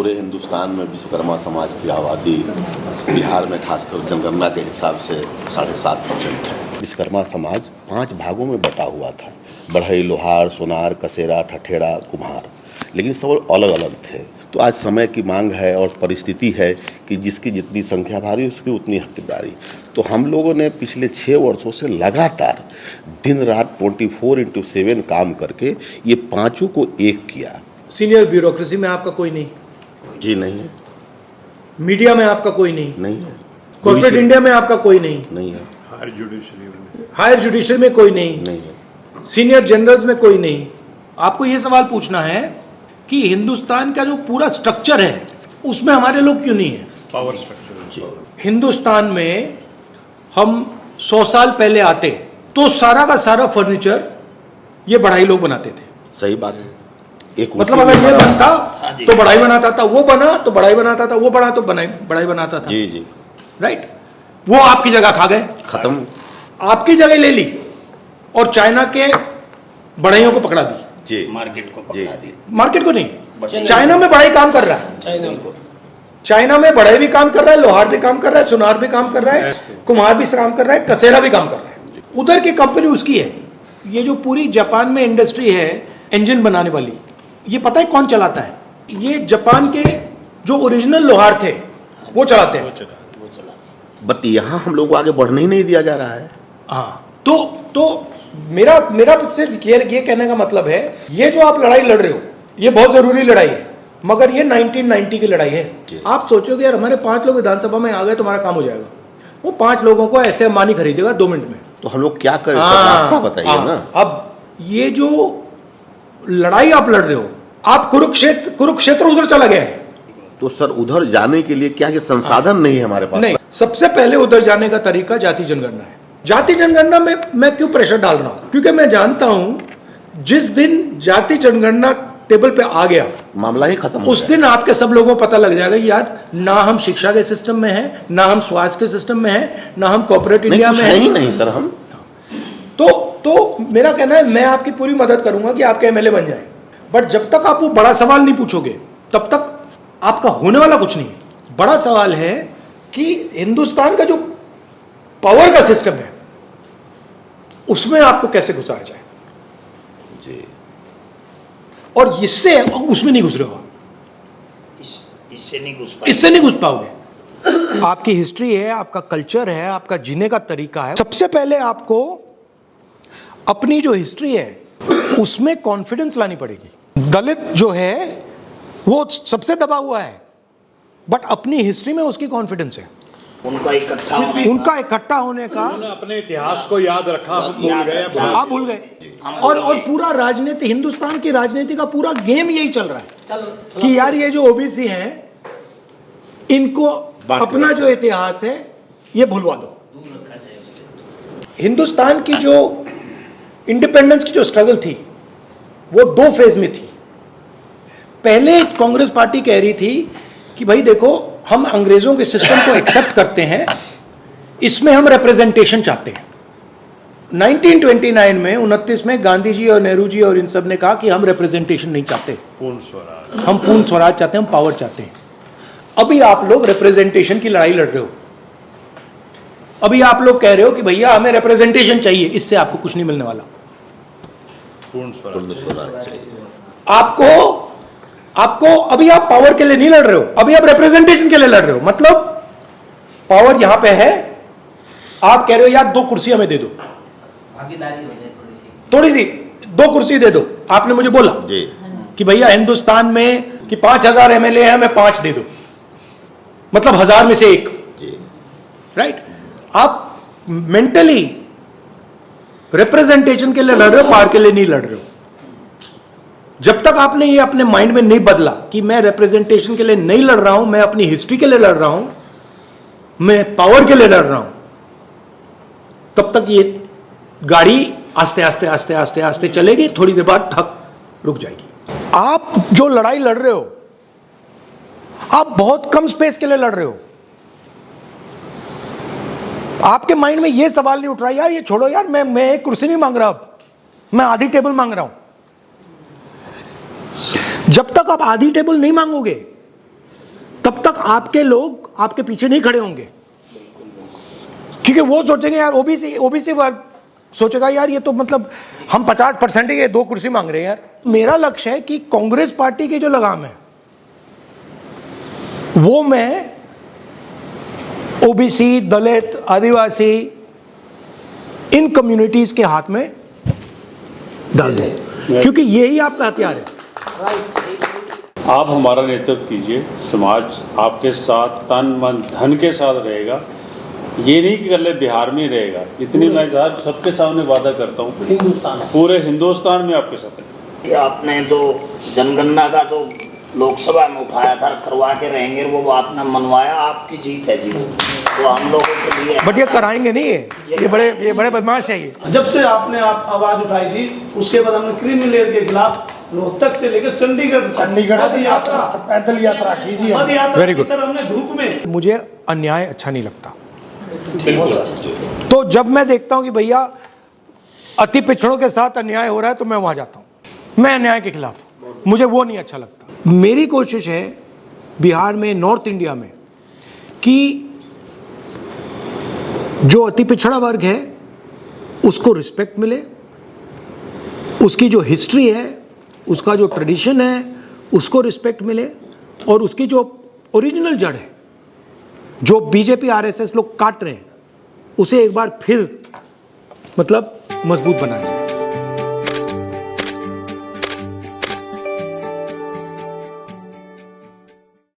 पूरे हिंदुस्तान में विश्वकर्मा समाज की आबादी बिहार में खासकर जनगणना के हिसाब से 7.5% है। विश्वकर्मा समाज 5 भागों में बटा हुआ था, बढ़ई, लोहार, सोनार, कसेरा, ठठेरा, कुम्हार, लेकिन सब अलग अलग थे। तो आज समय की मांग है और परिस्थिति है कि जिसकी जितनी संख्या भारी उसकी उतनी हकदारी। तो हम लोगों ने पिछले 6 वर्षों से लगातार दिन रात 24/7 काम करके ये पांचों को एक किया। सीनियर ब्यूरोक्रेसी में आपका कोई नहीं? जी नहीं है। मीडिया में आपका कोई नहीं? नहीं है। कॉर्पोरेट इंडिया में आपका कोई नहीं? नहीं है। हायर जुडिशरी में कोई नहीं? नहीं है। सीनियर जनरल्स में कोई नहीं? आपको ये सवाल पूछना है कि हिंदुस्तान का जो पूरा स्ट्रक्चर है उसमें हमारे लोग क्यों नहीं है? पावर स्ट्रक्चर हिंदुस्तान में हम 100 साल पहले आते तो सारा का सारा फर्नीचर ये बढ़ाई लोग बनाते थे। सही बात है। एक मतलब अगर ये बनता तो बढ़ाई बनाता था, वो बना तो बढ़ाई बनाता था, वो बना तो बढ़ाई बनाता था। जी जी, राइट। वो आपकी जगह खा गए, खत्म। आपकी जगह ले ली और चाइना के बढ़ाइयों को पकड़ा दी। जी, मार्केट को पकड़ा दी। मार्केट को नहीं, चाइना में बढ़ाई काम कर रहा है। चाइना में बढ़ाई भी काम कर रहा है, लोहार भी काम कर रहा है, सुनार भी काम कर रहा है, कुम्हार भी काम कर रहा है, कसेरा भी काम कर रहा है। उधर की कंपनी उसकी है। ये जो पूरी जापान में इंडस्ट्री है इंजन बनाने वाली, ये पता है कौन चलाता है? ये जापान के जो ओरिजिनल लोहार थे वो चलाते हैं। बट यहाँ हम लोग को आगे बढ़ने ही नहीं दिया जा रहा है। हाँ, तो मेरा सिर्फ ये कहने का मतलब है, ये जो आप लड़ाई लड़ रहे हो ये बहुत जरूरी लड़ाई है, मगर ये 1990 की लड़ाई है। आप सोचोगे यार हमारे 5 लोग विधानसभा में आ गए तुम्हारा काम हो जाएगा। वो 5 लोगों को ऐसे अंबानी खरीदेगा 2 मिनट में। तो हम लोग क्या करें? रास्ता बताइए ना। अब ये जो लड़ाई आप लड़ रहे हो, आप कुरुक्षेत्र उधर चला गया है। तो सर उधर जाने के लिए क्या संसाधन नहीं है हमारे पास? नहीं, सबसे पहले उधर जाने का तरीका जाति जनगणना है। जाति जनगणना में मैं क्यों प्रेशर डाल रहा हूं? क्योंकि मैं जानता हूं जिस दिन जाति जनगणना टेबल पे आ गया मामला ही खत्म, उस दिन आपके सब लोगों को पता लग जाएगा यार ना हम शिक्षा के सिस्टम में हैं, ना हम स्वास्थ्य के सिस्टम में हैं, ना हम कॉर्पोरेट इंडिया में हैं। नहीं सर, हम तो मेरा कहना है मैं आपकी पूरी मदद करूंगा कि आपके एमएलए बन जाए, बट जब तक आप वो बड़ा सवाल नहीं पूछोगे तब तक आपका होने वाला कुछ नहीं है। बड़ा सवाल है कि हिंदुस्तान का जो पावर का सिस्टम है उसमें आपको कैसे घुसाया जाए जी। और इससे उसमें नहीं घुस रहे हो, इससे नहीं घुस पाओगे। आपकी हिस्ट्री है, आपका कल्चर है, आपका जीने का तरीका है। सबसे पहले आपको अपनी जो हिस्ट्री है उसमें कॉन्फिडेंस लानी पड़ेगी। दलित जो है वो सबसे दबा हुआ है, बट अपनी हिस्ट्री में उसकी कॉन्फिडेंस है। उनका इकट्ठा होने का अपने इतिहास को याद रखा, आप भूल गए। और पूरा राजनीति, हिंदुस्तान की राजनीति का पूरा गेम यही चल रहा है कि यार ये जो ओबीसी हैं इनको अपना जो इतिहास है ये भूलवा दो। हिंदुस्तान की जो इंडिपेंडेंस की जो स्ट्रगल थी वो 2 फेज में थी। पहले कांग्रेस पार्टी कह रही थी कि भाई देखो हम अंग्रेजों के सिस्टम को एक्सेप्ट करते हैं, इसमें हम रिप्रेजेंटेशन चाहते हैं। 1929 में 29 में गांधी जी और नेहरू जी और इन सब ने कहा कि हम रिप्रेजेंटेशन नहीं चाहते, पूर्ण स्वराज, हम पूर्ण स्वराज चाहते हैं, हम पावर चाहते हैं। अभी आप लोग रिप्रेजेंटेशन की लड़ाई लड़ रहे हो। अभी आप लोग कह रहे हो कि भैया हमें रिप्रेजेंटेशन चाहिए, इससे आपको कुछ नहीं मिलने वाला। पूर्ण स्वराज चाहिए। आपको अभी आप पावर के लिए नहीं लड़ रहे हो, अभी आप रिप्रेजेंटेशन के लिए लड़ रहे हो। मतलब पावर यहां पे है, आप कह रहे हो यार 2 कुर्सी हमें दे दो, भागीदारी हो जाए थोड़ी सी 2 कुर्सी दे दो। आपने मुझे बोला जी कि भैया हिंदुस्तान में कि 5000 एमएलए है, हमें 5 दे दो, मतलब 1000 में से 1। राइट। आप मेंटली रिप्रेजेंटेशन के लिए लड़ रहे हो, पावर के लिए नहीं लड़ रहे हो। जब तक आपने ये अपने माइंड में नहीं बदला कि मैं रिप्रेजेंटेशन के लिए नहीं लड़ रहा हूं, मैं अपनी हिस्ट्री के लिए लड़ रहा हूं, मैं पावर के लिए लड़ रहा हूं, तब तक ये गाड़ी आस्ते आस्ते आस्ते आस्ते आस्ते चलेगी, थोड़ी देर बाद ठक रुक जाएगी। आप जो लड़ाई लड़ रहे हो आप बहुत कम स्पेस के लिए लड़ रहे हो। आपके माइंड में ये सवाल नहीं उठ रहा यार ये छोड़ो यार, मैं एक कुर्सी नहीं मांग रहा, अब मैं आधी टेबल मांग रहा हूं। जब तक आप आधी टेबल नहीं मांगोगे तब तक आपके लोग आपके पीछे नहीं खड़े होंगे, क्योंकि वो सोचेंगे यार ओबीसी वर्ग सोचेगा यार ये तो मतलब हम 50% ही 2 कुर्सी मांग रहे हैं यार। मेरा लक्ष्य है कि कांग्रेस पार्टी की जो लगाम है वो मैं ओबीसी, दलित, आदिवासी, इन कम्युनिटीज के हाथ में डाल दूं, क्योंकि यही आपका हथियार है। आप हमारा नेतृत्व कीजिए, समाज आपके साथ तन मन धन के साथ रहेगा। ये नहीं कि कल बिहार में ही रहेगा, इतनी मैं सबके सामने वादा करता हूँ हिंदुस्तान पूरे हिंदुस्तान में आपके साथ है। ये आपने जो जनगणना का जो लोकसभा में उठाया था करवा के रहेंगे, वो आपने मनवाया, आपकी जीत है जी। तो हम लोगों के लिए बट ये कराएंगे नहीं, ये बड़े बदमाश है ये। जब से आपने आवाज उठाई थी उसके बाद हमने क्रीमी लेयर के खिलाफ रोहतक से लेकर चंडीगढ़ पद यात्रा, पैदल यात्रा कीजिए। पद यात्रा Very की good. सर हमने धूप में। मुझे अन्याय अच्छा नहीं लगता, तो जब मैं देखता हूं कि भैया अति पिछड़ों के साथ अन्याय हो रहा है तो मैं वहां जाता हूं। मैं अन्याय के खिलाफ, मुझे वो नहीं अच्छा लगता। मेरी कोशिश है बिहार में, नॉर्थ इंडिया में, कि जो अति पिछड़ा वर्ग है उसको रिस्पेक्ट मिले, उसकी जो हिस्ट्री है, उसका जो ट्रेडिशन है उसको रिस्पेक्ट मिले, और उसकी जो ओरिजिनल जड़ है जो बीजेपी आरएसएस लोग काट रहे हैं उसे एक बार फिर मतलब मजबूत बनाए।